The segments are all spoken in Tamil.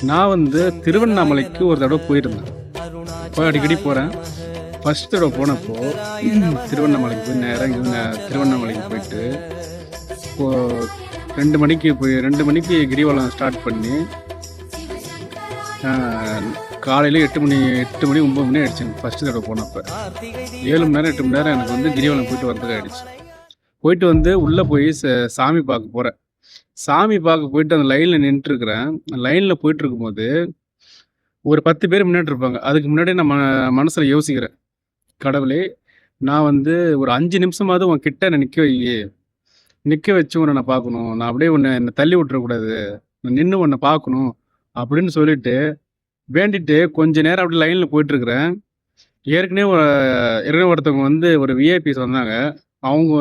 நான் வந்து திருவண்ணாமலைக்கு ஒரு தடவை போயிருந்தேன். இப்போ அடிக்கடி போகிறேன். ஃபஸ்ட் தடவை போனப்போ திருவண்ணாமலைக்கு போய் நேராக இங்கே திருவண்ணாமலைக்கு போயிட்டு இப்போது 2 மணிக்கு கிரிவலம் ஸ்டார்ட் பண்ணி காலையில் 8 மணி 9 மணி ஆகிடுச்சு. எனக்கு ஃபஸ்ட்டு தடவை போனப்போ 7 மணி நேரம் 8 மணி நேரம் எனக்கு வந்து கிரிவலம் போயிட்டு வரதுக்கு ஆகிடுச்சு. போயிட்டு வந்து உள்ளே போய் சாமி பார்க்க போகிறேன். சாமி பார்க்க போயிட்டு அந்த லைனில் நின்றுருக்குறேன். லைனில் போயிட்டுருக்கும்போது ஒரு 10 பேர் முன்னாடி இருப்பாங்க. அதுக்கு முன்னாடியே நான் மனசில் யோசிக்கிறேன், கடவுளே நான் வந்து ஒரு 5 நிமிஷமாவது உன் கிட்ட என்னை நிற்க வச்சு உன்னை நான் பார்க்கணும். நான் அப்படியே என்னை தள்ளி விட்டுறக்கூடாது. நான் நின்று உன்னை பார்க்கணும் அப்படின்னு சொல்லிட்டு வேண்டிட்டு கொஞ்ச நேரம் அப்படி லைனில் போயிட்டுருக்குறேன். ஏற்கனவே ஒருத்தவங்க வந்து ஒரு விஐபிஸ் வந்தாங்க. அவங்க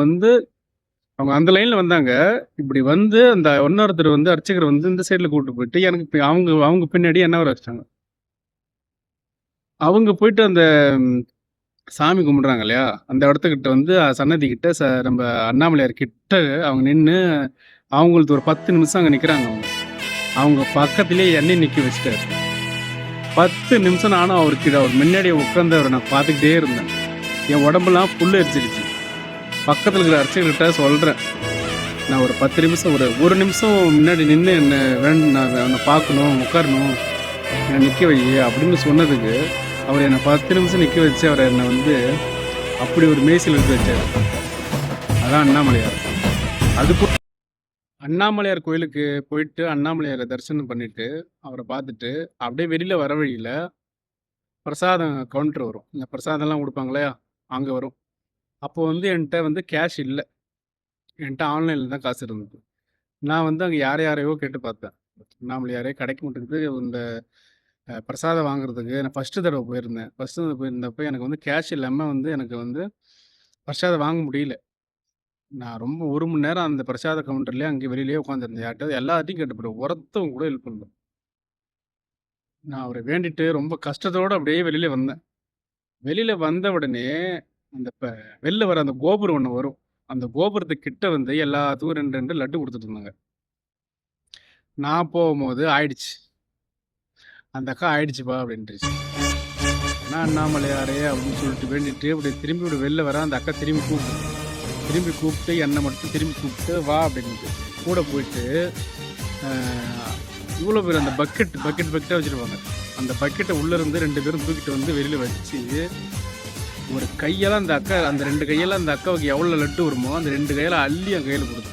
அந்த லைனில் வந்தாங்க. இப்படி வந்து அந்த இன்னொருத்தர் வந்து அர்ச்சகர் வந்து இந்த சைடில் கூப்பிட்டு போயிட்டு எனக்கு அவங்க பின்னாடி என்ன வர வச்சிட்டாங்க. அவங்க போயிட்டு அந்த சாமி கும்பிட்றாங்க இல்லையா, அந்த இடத்துக்கிட்ட வந்து சன்னதி கிட்ட நம்ம அண்ணாமலையார் கிட்ட அவங்க நின்று அவங்களுக்கு ஒரு 10 நிமிஷம் அங்கே நிற்கிறாங்க. அவங்க பக்கத்துலேயே என்னை நிற்க வச்சுட்டாரு. 10 நிமிஷம் நானும் அவர் முன்னாடி உட்காந்து அவரை நான் பார்த்துக்கிட்டே இருந்தேன். என் உடம்பெல்லாம் புல் எரிச்சிருச்சு. பக்கத்தில் இருக்கிற அர்ச்சகர்கிட்ட சொல்கிறேன், நான் ஒரு 10 நிமிஷம் ஒரு நிமிஷம் முன்னாடி நின்று நான் அவனை பார்க்கணும், உட்காரணும், என்னை நிற்க வை அப்படின்னு சொன்னதுக்கு அவர் என்னை 10 நிமிஷம் நிற்க வச்சு அவரை என்னை வந்து அப்படி ஒரு மேய்ச்சல் எடுத்து வச்சார். அதான் அண்ணாமலையார். அதுக்கு அண்ணாமலையார் கோயிலுக்கு போயிட்டு அண்ணாமலையாரை தரிசனம் பண்ணிவிட்டு அவரை பார்த்துட்டு அப்படியே வெளியில் வர வழியில் பிரசாதம் கவுண்டர் வரும். இந்த பிரசாதம்லாம் கொடுப்பாங்களே அங்கே வரும். அப்போது வந்து என்கிட்ட வந்து கேஷ் இல்லை. என்கிட்ட ஆன்லைனில் தான் காசு இருந்தது. நான் வந்து அங்கே யாரையோ கேட்டு பார்த்தேன். அண்ணாமலையாரே கிடைக்க மாட்டேங்குது. இந்த பிரசாதம் வாங்குறதுக்கு நான் ஃபஸ்ட்டு தடவை போயிருந்தேன். போயிருந்தப்போ எனக்கு வந்து கேஷ் இல்லாமல் வந்து எனக்கு வந்து பிரசாதம் வாங்க முடியல. நான் ரொம்ப 1 மணி நேரம் அந்த பிரசாத கவுண்டர்லேயே அங்கே வெளியிலேயே உட்காந்துருந்தேன். யார்கிட்ட எல்லாத்தையும் கேட்டுப்பட்டேன். ஒருத்தவங்க கூட ஹெல்ப் பண்ணல. நான் அவரை வேண்டிட்டு ரொம்ப கஷ்டத்தோடு அப்படியே வெளியில் வந்தேன். வெளியில் வந்த உடனே அந்த வெளில வர அந்த கோபுரம் ஒன்று வரும். அந்த கோபுரத்துக்கு கிட்ட வந்து எல்லாத்துக்கும் 2 லட்டு கொடுத்துட்டு இருந்தாங்க. நான் போகும்போது ஆயிடுச்சு. அந்த அக்கா ஆயிடுச்சுப்பா அப்படின்ட்டுச்சு. நான் அண்ணாமலையாரே அப்படின்னு சொல்லிட்டு வேண்டிட்டு அப்படி திரும்பி வெளில வர அந்த அக்கா திரும்பி கூப்பிட்டு என்னை மட்டும் திரும்பி கூப்பிட்டு வா அப்படின்ட்டு கூட போயிட்டு இவ்வளோ பேர் அந்த பக்கெட்டாக வச்சுருப்பாங்க. அந்த பக்கெட்டை உள்ளேருந்து 2 பேரும் தூக்கிட்டு வந்து வெளியில் வச்சு ஒரு கையெல்லாம் அந்த 2 கையெல்லாம் அந்த அக்காவுக்கு எவ்வளோ லட்டு வருமோ அந்த 2 கையில் அள்ளி என் கையில் கொடுத்து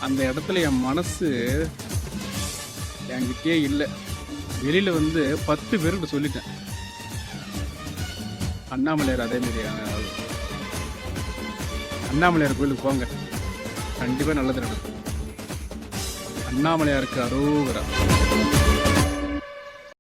அந்த இடத்துல என் மனசு என்கிட்டயே இல்லை. வெளியில் வந்து 10 பேர்கிட்ட சொல்லிட்டேன், அண்ணாமலையார் அதேமாரி அண்ணாமலையார் கோயிலுக்கு போங்க, கண்டிப்பாக நல்லது நடக்கும். அண்ணாமலையாருக்கு அரோகரா.